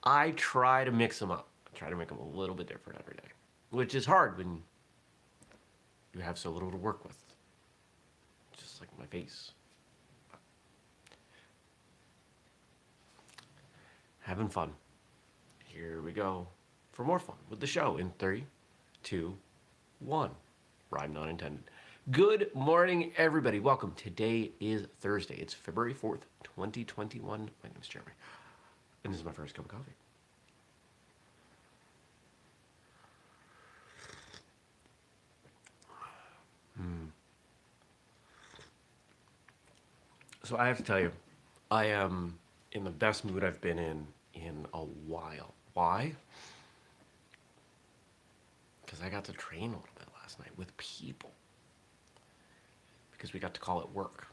I try to mix them up. I try to make them a little bit different every day, which is hard when you have so little to work with. Just like my face. Having fun. Here we go for more fun with the show in 3, 2, 1. Rhyme not intended. Good morning, everybody. Welcome. Today is Thursday. It's February 4th, 2021. My name is Jeremy, and this is my first cup of coffee. So I have to tell you, I am in the best mood I've been in a while. Why? Because I got to train a little bit last night with people. Because we got to call it work.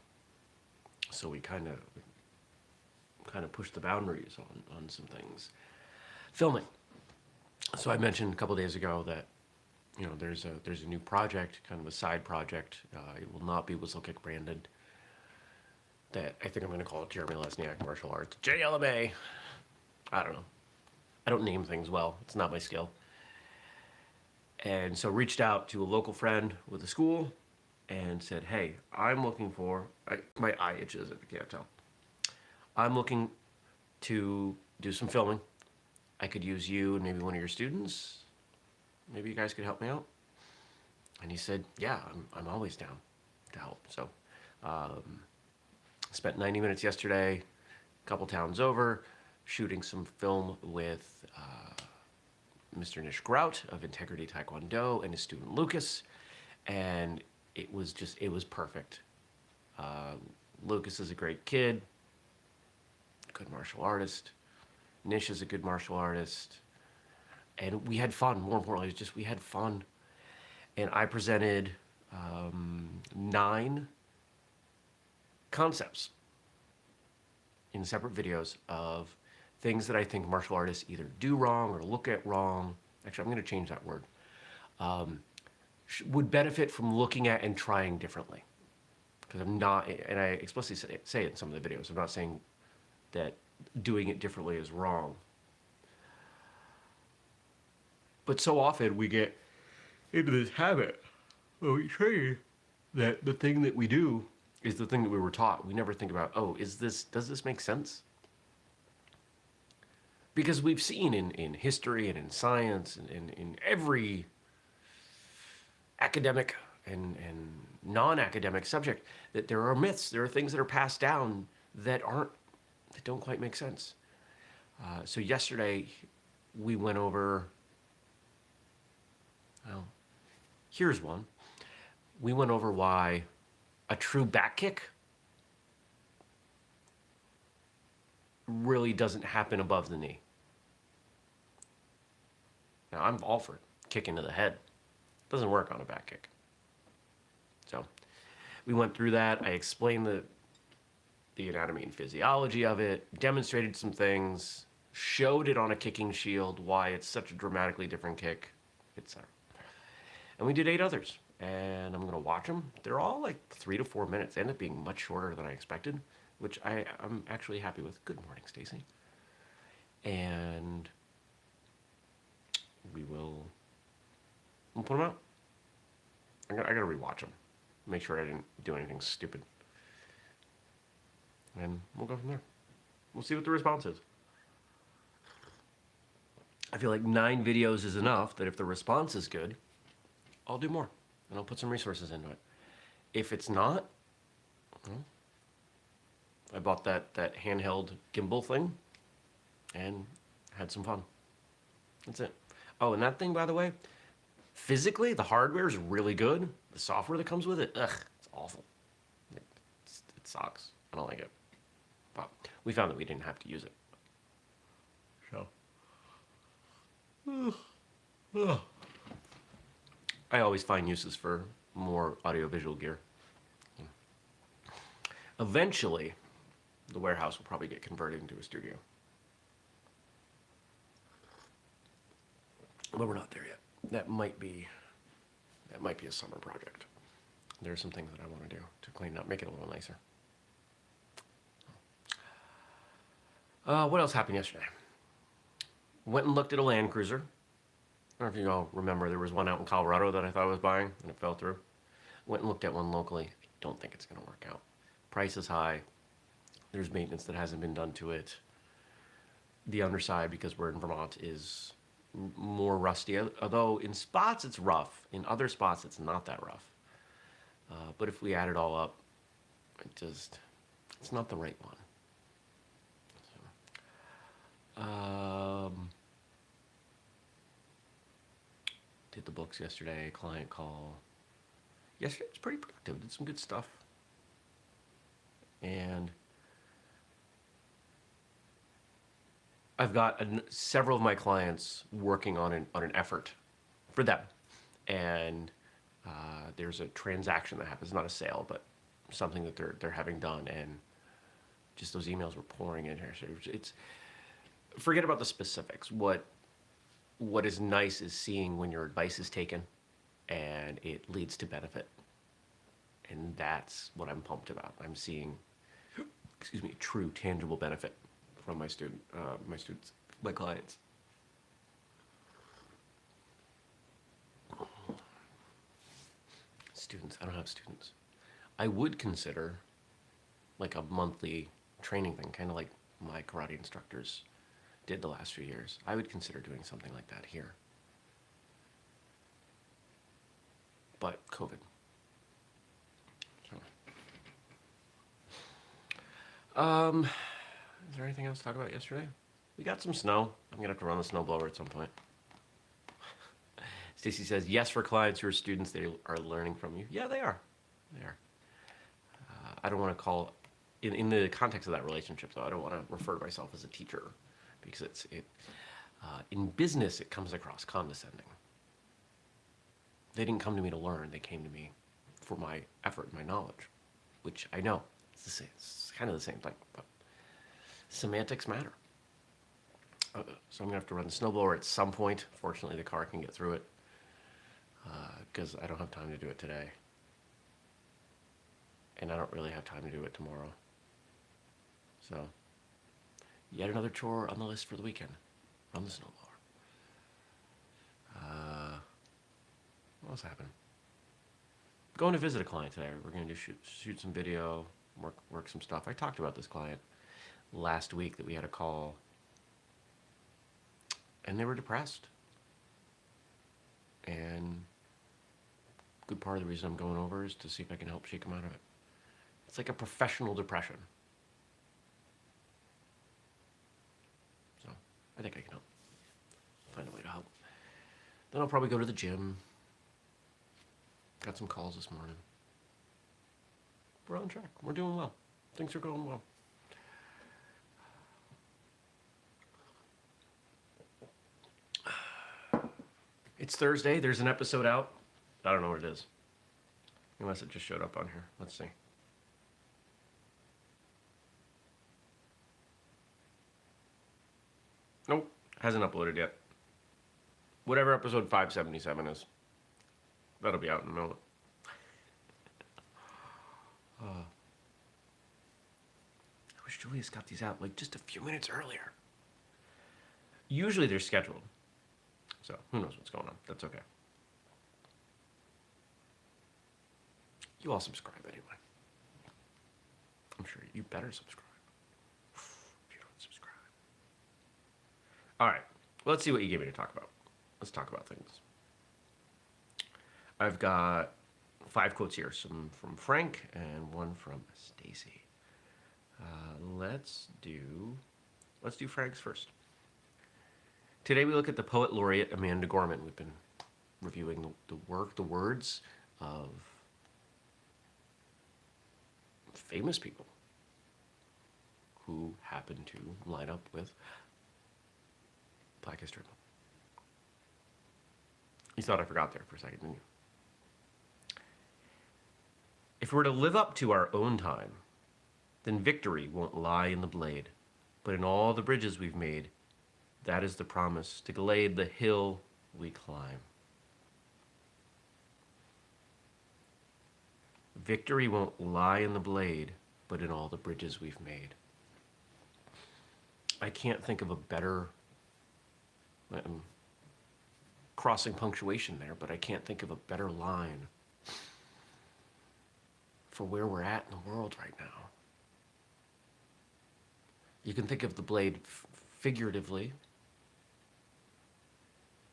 So we kind of pushed the boundaries on some things. Filming. So I mentioned a couple days ago that there's a new project, kind of a side project. It will not be whistlekick branded. That I think I'm going to call it Jeremy Lesniak Martial Arts. JLMA. I don't know. I don't name things well. It's not my skill. And so reached out to a local friend with a school and said, hey, I'm looking for, my eye itches if you can't tell. I'm looking to do some filming. I could use you and maybe one of your students. Maybe you guys could help me out. And he said, yeah, I'm always down to help. So spent 90 minutes yesterday, a couple towns over, shooting some film with Mr. Nish Grout of Integrity Taekwondo and his student Lucas, and it was perfect. Lucas is a great kid, good martial artist. Nish is a good martial artist, and we had fun. More importantly, we had fun, and I presented 9 concepts in separate videos of things that I think martial artists either do wrong or look at wrong. Actually, I'm going to change that word. Would benefit from looking at and trying differently. Because I'm not, and I explicitly say it in some of the videos, I'm not saying that doing it differently is wrong. But so often we get into this habit where we train that the thing that we do is the thing that we were taught. We never think about, oh, does this make sense? Because we've seen in history and in science and in every academic and non-academic subject that there are myths, there are things that are passed down that don't quite make sense. So yesterday we went over, well, here's one. We went over why a true back kick really doesn't happen above the knee. Now, I'm all for kicking to the head. Doesn't work on a back kick. So we went through that. I explained the anatomy and physiology of it, demonstrated some things, showed it on a kicking shield, why it's such a dramatically different kick, etc. And we did 8 others. And I'm going to watch them. They're all like 3 to 4 minutes. They end up being much shorter than I expected, which I'm actually happy with. Good morning, Stacy. And we'll put them out. I got to rewatch them. Make sure I didn't do anything stupid. And we'll go from there. We'll see what the response is. I feel like 9 videos is enough that if the response is good, I'll do more. And I'll put some resources into it. If it's not, well, I bought that handheld gimbal thing and had some fun. That's it. Oh, and that thing, by the way, physically, the hardware is really good. The software that comes with it, it's awful. It sucks. I don't like it. But we found that we didn't have to use it. So. I always find uses for more audiovisual gear. Eventually, the warehouse will probably get converted into a studio. But we're not there yet. That might be a summer project. There are some things that I want to do to clean it up, make it a little nicer. What else happened yesterday? Went and looked at a Land Cruiser. I don't know if you all remember, there was one out in Colorado that I thought I was buying, and it fell through. Went and looked at one locally. I don't think it's going to work out. Price is high. There's maintenance that hasn't been done to it. The underside, because we're in Vermont, is more rusty. Although in spots it's rough. In other spots it's not that rough. But if we add it all up, it's not the right one. Did the books yesterday, client call. Yesterday was pretty productive, did some good stuff. And I've got several of my clients working on an effort for them. And there's a transaction that happens, not a sale, but something that they're having done. And just those emails were pouring in here. So it's forget about the specifics. What is nice is seeing when your advice is taken and it leads to benefit. And that's what I'm pumped about. I'm seeing, true tangible benefit from my students, my clients. Students, I don't have students. I would consider like a monthly training thing, kind of like my karate instructors did the last few years. I would consider doing something like that here. But COVID. So. Is there anything else to talk about yesterday? We got some snow. I'm gonna have to run the snowblower at some point. Stacy says, yes, for clients who are students, they are learning from you. Yeah, they are. They are. I don't want to call, in the context of that relationship, though, I don't want to refer to myself as a teacher because in business, it comes across condescending. They didn't come to me to learn. They came to me for my effort and my knowledge, which I know. It's kind of the same thing, but semantics matter. So I'm gonna have to run the snowblower at some point. Fortunately, the car can get through it because I don't have time to do it today, and I don't really have time to do it tomorrow. So, yet another chore on the list for the weekend. Run the snowblower. What else happened? Going to visit a client today. We're going to shoot some video, work some stuff. I talked about this client last week that we had a call, and they were depressed. And good part of the reason I'm going over is to see if I can help shake them out of it. It's like a professional depression. So I think I can help. Find a way to help. Then I'll probably go to the gym. Got some calls this morning. We're on track. We're doing well. Things are going well. It's Thursday. There's an episode out. I don't know what it is. Unless it just showed up on here. Let's see. Nope. Hasn't uploaded yet. Whatever episode 577 is. That'll be out in a moment. I wish Julius got these out like just a few minutes earlier. Usually they're scheduled. So who knows what's going on. That's okay. You all subscribe anyway. I'm sure you better subscribe. If you don't subscribe. All right. Well, let's see what you gave me to talk about. Let's talk about things. I've got 5 quotes here, some from Frank and one from Stacy. Let's do Frank's first. Today we look at the poet laureate Amanda Gorman. We've been reviewing the words of famous people who happen to line up with Black History Month. You thought I forgot there for a second, didn't you? If we're to live up to our own time, then victory won't lie in the blade, but in all the bridges we've made. That is the promise to glade the hill we climb. Victory won't lie in the blade, but in all the bridges we've made. I can't think of a better, I'm crossing punctuation there, but I can't think of a better line for where we're at in the world right now. You can think of the blade figuratively.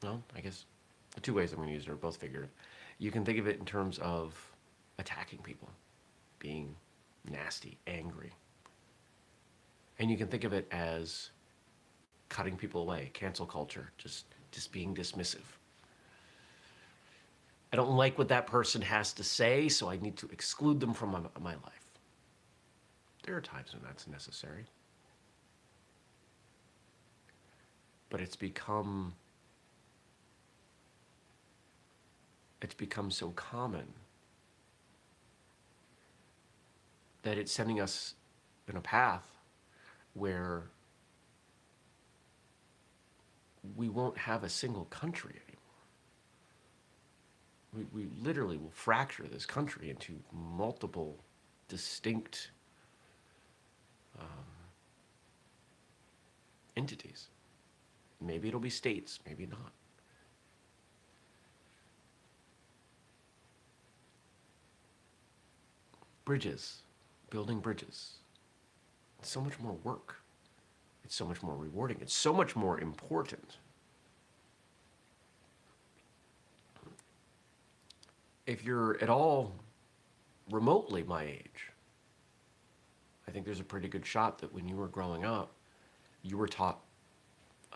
No, I guess the two ways I'm going to use it are both figurative. You can think of it in terms of attacking people, being nasty, angry. And you can think of it as cutting people away, cancel culture, just being dismissive. I don't like what that person has to say, so I need to exclude them from my life. There are times when that's necessary. But it's become so common that it's sending us in a path where we won't have a single country anymore. We literally will fracture this country into multiple distinct entities. Maybe it'll be states, maybe not. Bridges, building bridges. It's so much more work. It's so much more rewarding. It's so much more important. If you're at all remotely my age, I think there's a pretty good shot that when you were growing up, you were taught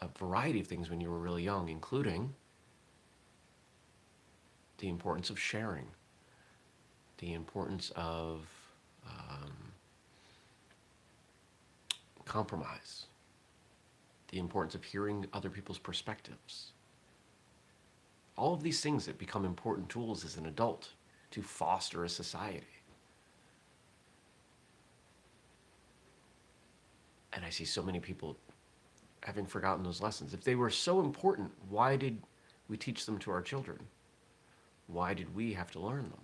a variety of things when you were really young, including the importance of sharing, the importance of compromise, the importance of hearing other people's perspectives. All of these things that become important tools as an adult to foster a society. And I see so many people having forgotten those lessons. If they were so important, why did we teach them to our children? Why did we have to learn them?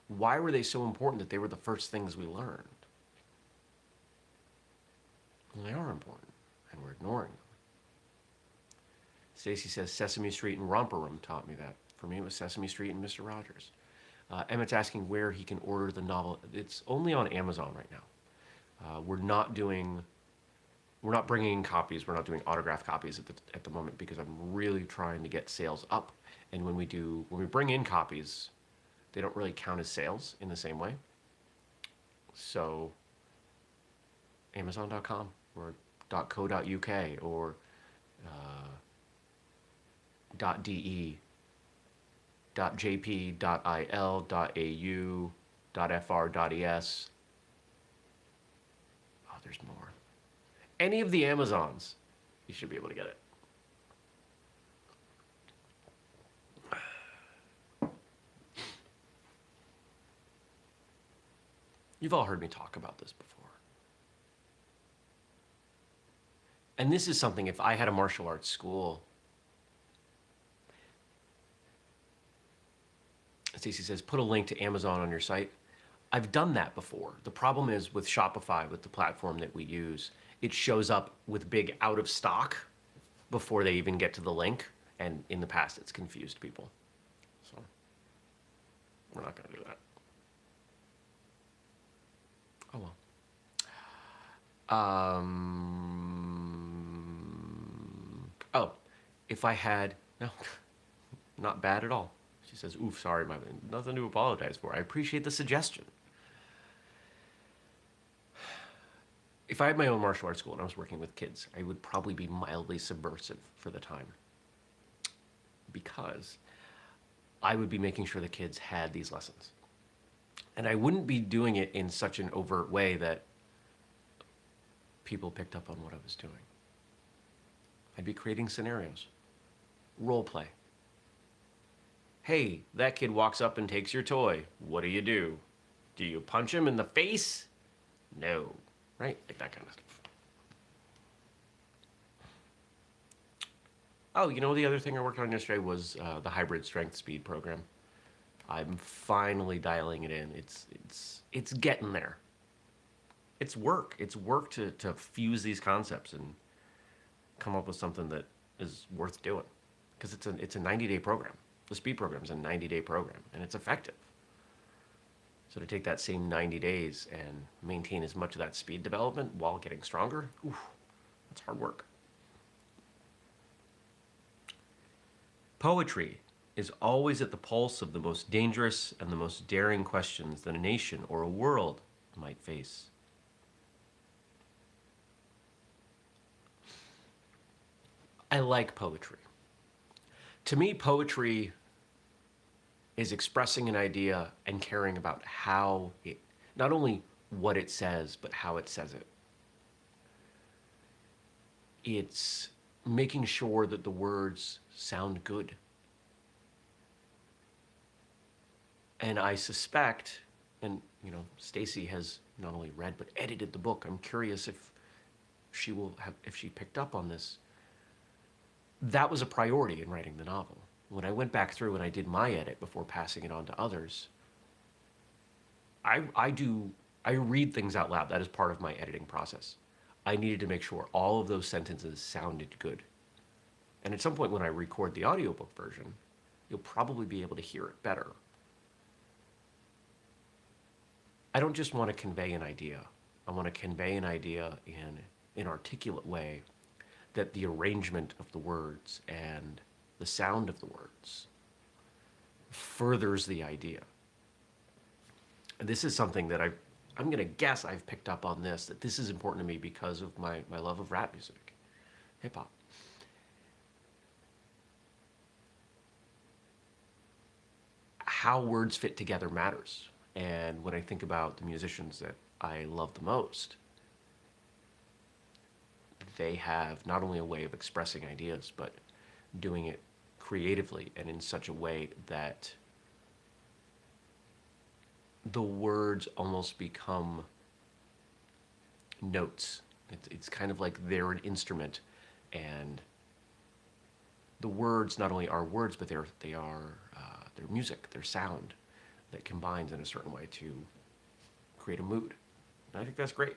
Why were they so important that they were the first things we learned? Well, they are important, and we're ignoring them. Stacy says Sesame Street and Romper Room taught me that. For me, it was Sesame Street and Mr. Rogers. Emmett's asking where he can order the novel. It's only on Amazon right now. We're not bringing in copies. We're not doing autographed copies at the moment because I'm really trying to get sales up. And when we bring in copies, they don't really count as sales in the same way. So Amazon.com or .co.uk or .de, .jp, .il, .au, .fr, .es. Oh, there's more. Any of the Amazons, you should be able to get it. You've all heard me talk about this before. And this is something, if I had a martial arts school, Stacey says, put a link to Amazon on your site. I've done that before. The problem is with Shopify, with the platform that we use, it shows up with big out of stock before they even get to the link. And in the past, it's confused people. So we're not going to do that. Oh, well. Oh, if I had, no, not bad at all. She says, oof, sorry, nothing to apologize for. I appreciate the suggestion. If I had my own martial arts school and I was working with kids, I would probably be mildly subversive for the time. Because I would be making sure the kids had these lessons. And I wouldn't be doing it in such an overt way that people picked up on what I was doing. I'd be creating scenarios, role play. Hey, that kid walks up and takes your toy. What do? Do you punch him in the face? No, right? Like that kind of stuff. Oh, you know, the other thing I worked on yesterday was the hybrid strength speed program. I'm finally dialing it in. It's getting there. It's work. It's work to fuse these concepts and come up with something that is worth doing. Because it's a 90-day program. The speed program is a 90-day program, and it's effective. So to take that same 90 days and maintain as much of that speed development while getting stronger, oof, that's hard work. Poetry is always at the pulse of the most dangerous and the most daring questions that a nation or a world might face. I like poetry. To me, poetry is expressing an idea and caring about how it, not only what it says, but how it says it. It's making sure that the words sound good. And I suspect, and Stacy has not only read but edited the book. I'm curious if she picked up on this. That was a priority in writing the novel. When I went back through and I did my edit before passing it on to others, I read things out loud. That is part of my editing process. I needed to make sure all of those sentences sounded good. And at some point when I record the audiobook version, you'll probably be able to hear it better. I don't just want to convey an idea. I want to convey an idea in an articulate way that the arrangement of the words and the sound of the words furthers the idea. And this is something that I'm going to guess I've picked up on this, that this is important to me because of my love of rap music, hip hop. How words fit together matters. And when I think about the musicians that I love the most, they have not only a way of expressing ideas, but doing it creatively and in such a way that the words almost become notes. It's kind of like they're an instrument, and the words not only are words, but they're music, they're sound that combines in a certain way to create a mood. And I think that's great.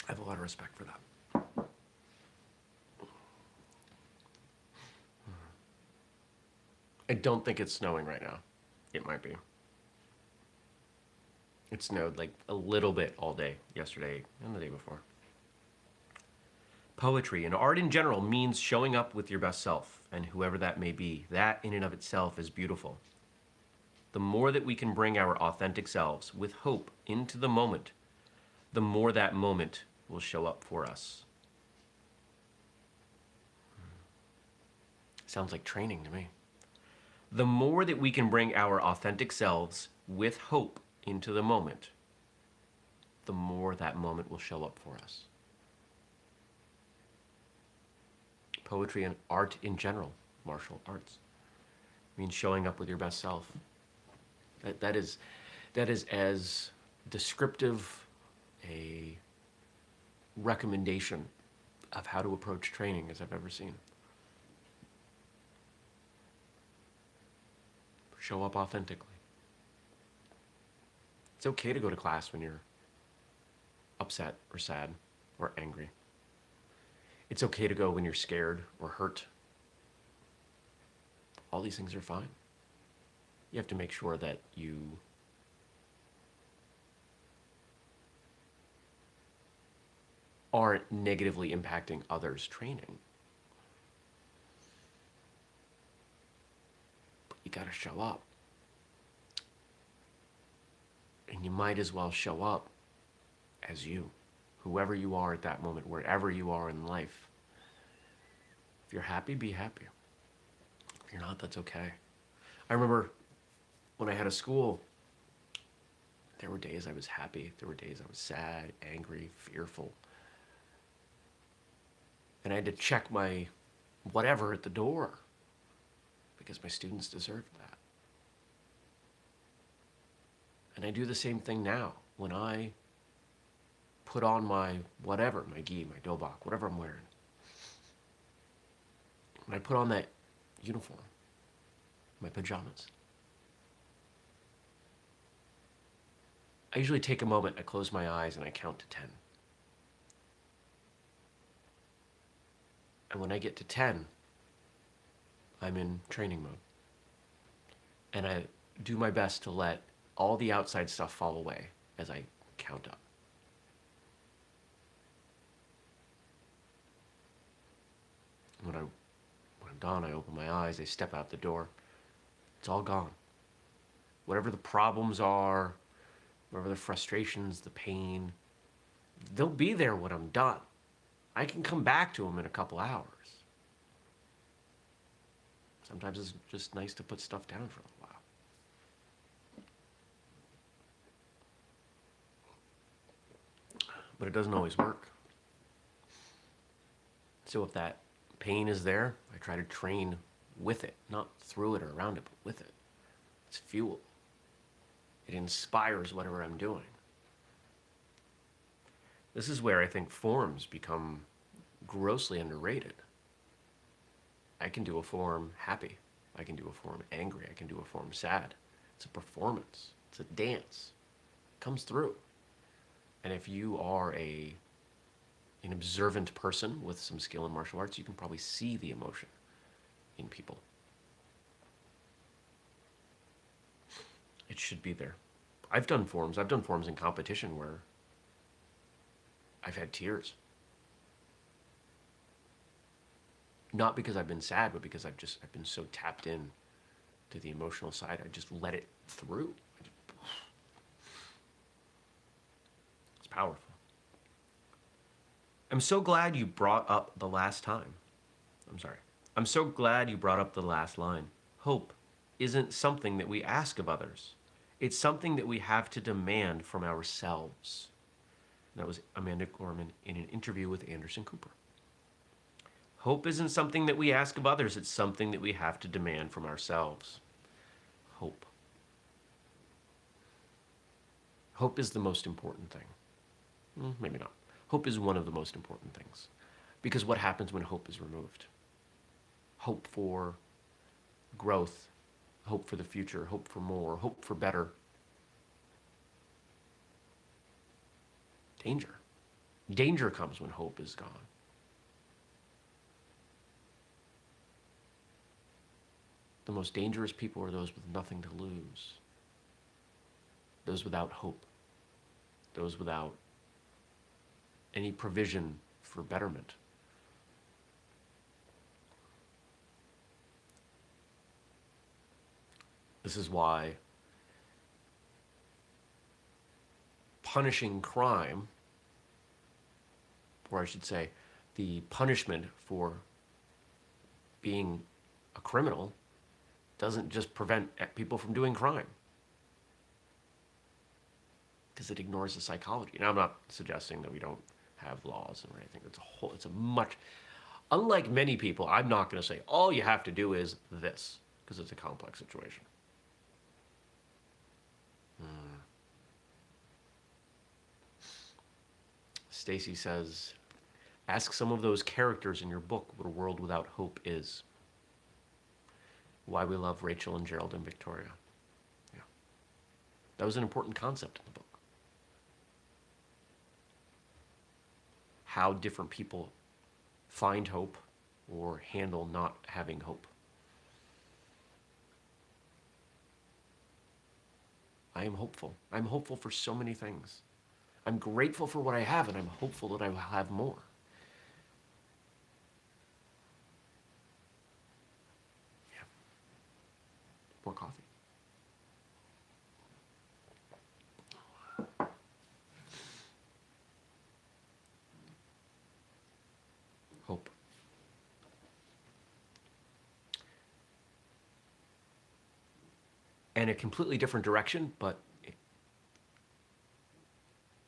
I have a lot of respect for that. I don't think it's snowing right now. It might be. It snowed like a little bit all day yesterday and the day before. Poetry and art in general means showing up with your best self, and whoever that may be. That in and of itself is beautiful. The more that we can bring our authentic selves with hope into the moment, the more that moment will show up for us. Sounds like training to me. The more that we can bring our authentic selves with hope into the moment, the more that moment will show up for us. Poetry and art in general, martial arts, means showing up with your best self. That is as descriptive a recommendation of how to approach training as I've ever seen. Show up authentically. It's okay to go to class when you're upset or sad or angry. It's okay to go when you're scared or hurt. All these things are fine. You have to make sure that you aren't negatively impacting others' training. But you gotta show up. And you might as well show up as you, whoever you are at that moment, wherever you are in life. If you're happy, be happy. If you're not, that's okay. I remember when I had a school, there were days I was happy, there were days I was sad, angry, fearful. And I had to check my whatever at the door because my students deserved that. And I do the same thing now. When I put on my whatever, my gi, my dobak, whatever I'm wearing, when I put on that uniform, my pajamas, I usually take a moment, I close my eyes, and I count to 10. And when I get to 10, I'm in training mode. And I do my best to let all the outside stuff fall away as I count up. When I'm done, I open my eyes, I step out the door. It's all gone. Whatever the problems are, whatever the frustrations, the pain, they'll be there when I'm done. I can come back to them in a couple hours. Sometimes it's just nice to put stuff down for a little while. But it doesn't always work. So if that pain is there, I try to train with it, not through it or around it, but with it. It's fuel. It inspires whatever I'm doing. This is where I think forms become grossly underrated. I can do a form happy. I can do a form angry. I can do a form sad. It's a performance. It's a dance. It comes through. And if you are an observant person with some skill in martial arts, you can probably see the emotion in people. It should be there. I've done forms in competition where I've had tears. Not because I've been sad, but because I've been so tapped in to the emotional side. I just let it through. It's powerful. I'm so glad you brought up the last time. I'm so glad you brought up the last line. Hope isn't something that we ask of others. It's something that we have to demand from ourselves. That was Amanda Gorman in an interview with Anderson Cooper. Hope isn't something that we ask of others. It's something that we have to demand from ourselves. Hope. Hope is the most important thing. Maybe not. Hope is one of the most important things. Because what happens when hope is removed? Hope for growth, hope for the future, hope for more, hope for better. Danger. Danger comes when hope is gone. The most dangerous people are those with nothing to lose. Those without hope. Those without any provision for betterment. This is why punishing crime, or I should say, the punishment for being a criminal doesn't just prevent people from doing crime. Because it ignores the psychology. Now, I'm not suggesting that we don't have laws or anything. It's a much, unlike many people, I'm not going to say all you have to do is this, because it's a complex situation. Stacy says, ask some of those characters in your book what a world without hope is. Why we love Rachel and Gerald and Victoria. Yeah. That was an important concept in the book. How different people find hope or handle not having hope. I am hopeful. I'm hopeful for so many things. I'm grateful for what I have, and I'm hopeful that I will have more. Yeah. More coffee. Hope. And a completely different direction, but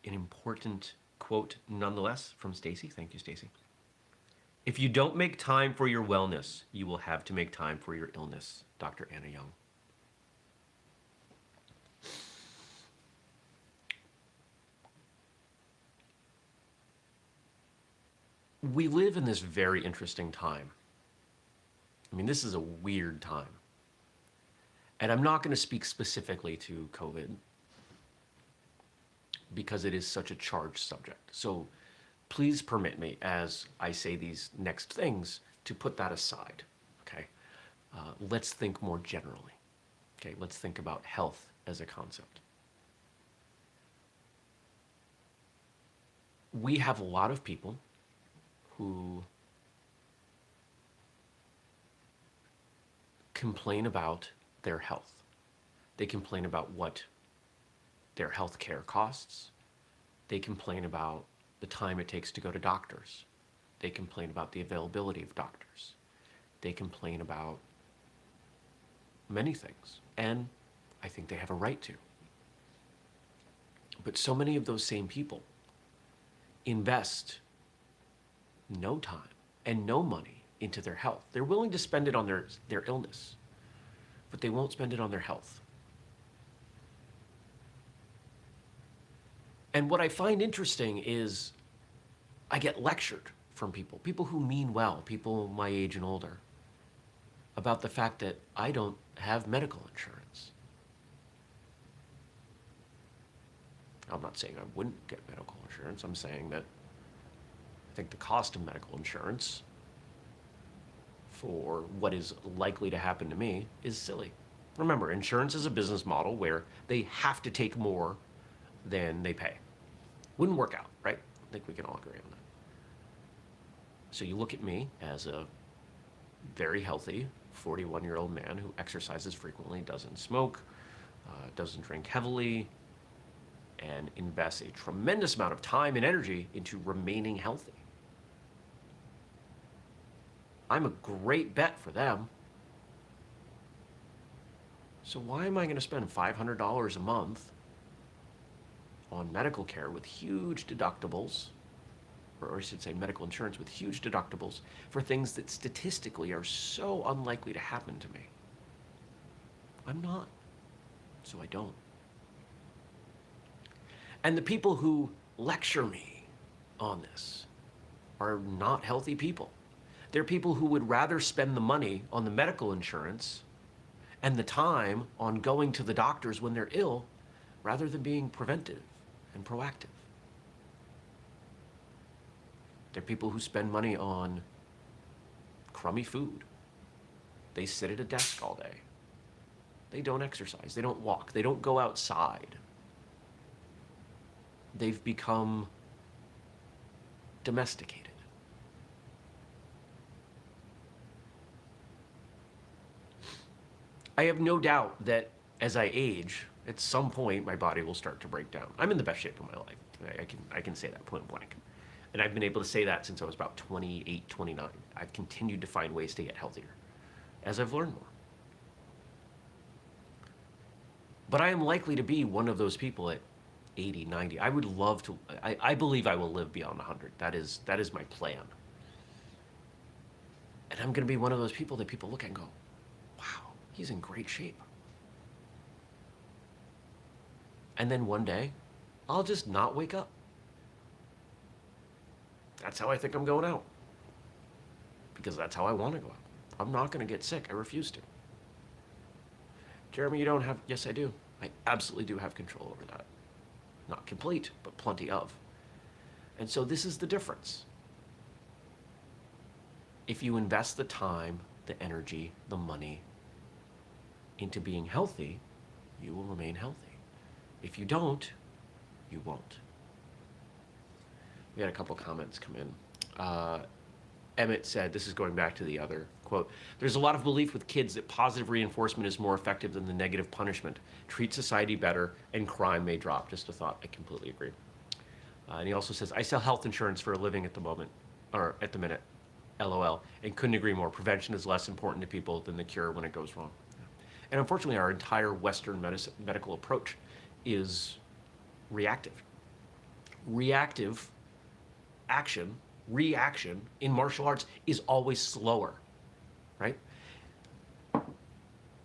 an important quote nonetheless from Stacy. Thank you, Stacy. If you don't make time for your wellness, you will have to make time for your illness. Dr. Anna Young. We live in this very interesting time. I mean, this is a weird time. And I'm not going to speak specifically to COVID, because it is such a charged subject. So please permit me, as I say these next things, to put that aside, okay? Let's think more generally, okay? Let's think about health as a concept. We have a lot of people who complain about their health. They complain about what their health care costs. They complain about the time it takes to go to doctors. They complain about the availability of doctors. They complain about many things, and I think they have a right to. But so many of those same people invest no time and no money into their health. They're willing to spend it on their illness, but they won't spend it on their health. And what I find interesting is I get lectured from people who mean well, people my age and older, about the fact that I don't have medical insurance. I'm not saying I wouldn't get medical insurance. I'm saying that I think the cost of medical insurance for what is likely to happen to me is silly. Remember, insurance is a business model where they have to take more than they pay. Wouldn't work out, right? I think we can all agree on that. So you look at me as a very healthy 41-year-old man who exercises frequently, doesn't smoke, doesn't drink heavily, and invests a tremendous amount of time and energy into remaining healthy. I'm a great bet for them. So why am I going to spend $500 a month on medical care with huge deductibles, or I should say medical insurance with huge deductibles, for things that statistically are so unlikely to happen to me? I'm not, so I don't. And the people who lecture me on this are not healthy people. They're people who would rather spend the money on the medical insurance and the time on going to the doctors when they're ill rather than being preventive and proactive. They're people who spend money on crummy food. They sit at a desk all day. They don't exercise. They don't walk. They don't go outside. They've become domesticated. I have no doubt that as I age, at some point my body will start to break down. I'm in the best shape of my life. I can say that point blank. And I've been able to say that since I was about 28, 29. I've continued to find ways to get healthier as I've learned more. But I am likely to be one of those people at 80, 90. I would love to, I believe I will live beyond 100. That is my plan. And I'm going to be one of those people that people look at and go, wow, he's in great shape. And then one day, I'll just not wake up. That's how I think I'm going out. Because that's how I want to go out. I'm not going to get sick. I refuse to. Jeremy, you don't have... Yes, I do. I absolutely do have control over that. Not complete, but plenty of. And so this is the difference. If you invest the time, the energy, the money into being healthy, you will remain healthy. If you don't, you won't. We had a couple comments come in. Emmett said, this is going back to the other quote, there's a lot of belief with kids that positive reinforcement is more effective than the negative punishment. Treat society better and crime may drop. Just a thought. I completely agree. And he also says, I sell health insurance for a living at the moment, or at the minute, LOL, and couldn't agree more. Prevention is less important to people than the cure when it goes wrong. And unfortunately, our entire Western medical approach is reactive. Reactive action, reaction in martial arts is always slower, right?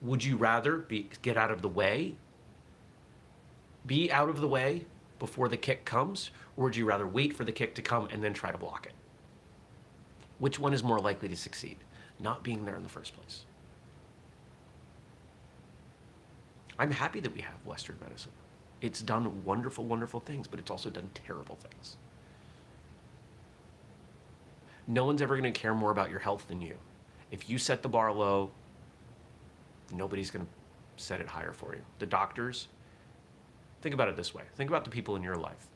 Would you rather get out of the way, be out of the way before the kick comes, or would you rather wait for the kick to come and then try to block it? Which one is more likely to succeed? Not being there in the first place. I'm happy that we have Western medicine. It's done wonderful, wonderful things, but it's also done terrible things. No one's ever going to care more about your health than you. If you set the bar low, nobody's going to set it higher for you. The doctors, think about it this way. Think about the people in your life.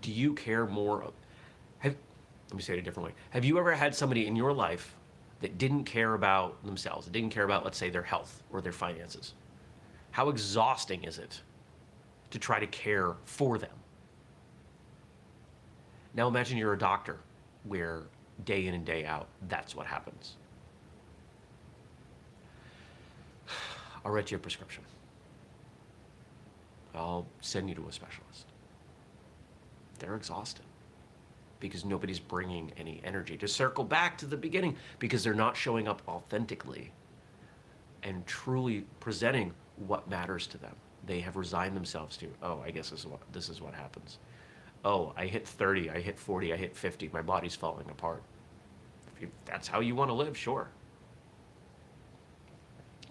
Do you care more? Let me say it a different way. Have you ever had somebody in your life that didn't care about themselves, that didn't care about, let's say, their health or their finances? How exhausting is it to try to care for them? Now imagine you're a doctor where day in and day out, that's what happens. I'll write you a prescription. I'll send you to a specialist. They're exhausted because nobody's bringing any energy. To circle back to the beginning, because they're not showing up authentically and presenting what matters to them. They have resigned themselves to, oh, I guess this is what happens. Oh, I hit 30, I hit 40, I hit 50, my body's falling apart. If that's how you want to live, sure.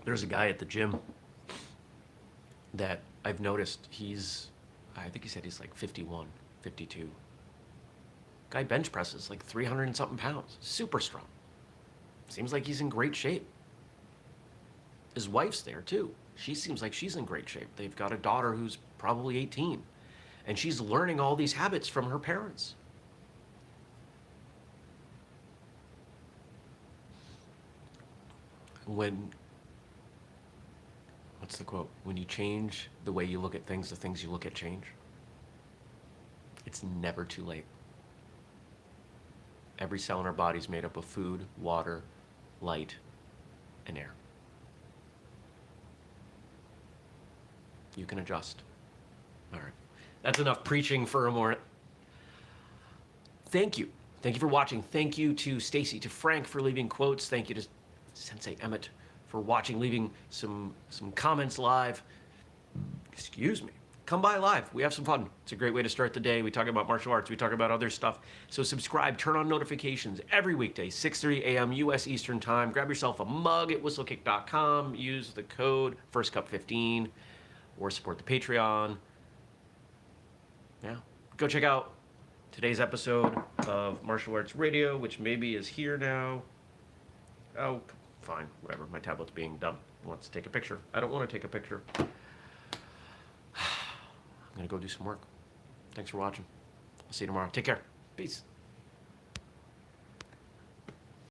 There's a guy at the gym that I've noticed I think he said he's like 51, 52. Guy bench presses like 300 and something pounds. Super strong. Seems like he's in great shape. His wife's there too. She seems like she's in great shape. They've got a daughter who's probably 18. And she's learning all these habits from her parents. What's the quote? When you change the way you look at things, the things you look at change. It's never too late. Every cell in our body is made up of food, water, light, and air. You can adjust. All right. That's enough preaching for a moment. Thank you. Thank you for watching. Thank you to Stacy, to Frank for leaving quotes. Thank you to Sensei Emmett for watching, leaving some comments live. Excuse me. Come by live. We have some fun. It's a great way to start the day. We talk about martial arts. We talk about other stuff. So subscribe, turn on notifications every weekday, 6:30 a.m. U.S. Eastern Time. Grab yourself a mug at whistlekick.com. Use the code FirstCup15 or support the Patreon. Yeah. Go check out today's episode of Martial Arts Radio, which maybe is here now. Oh, fine. Whatever. My tablet's being dumb. It wants to take a picture. I don't want to take a picture. I'm going to go do some work. Thanks for watching. I'll see you tomorrow. Take care. Peace.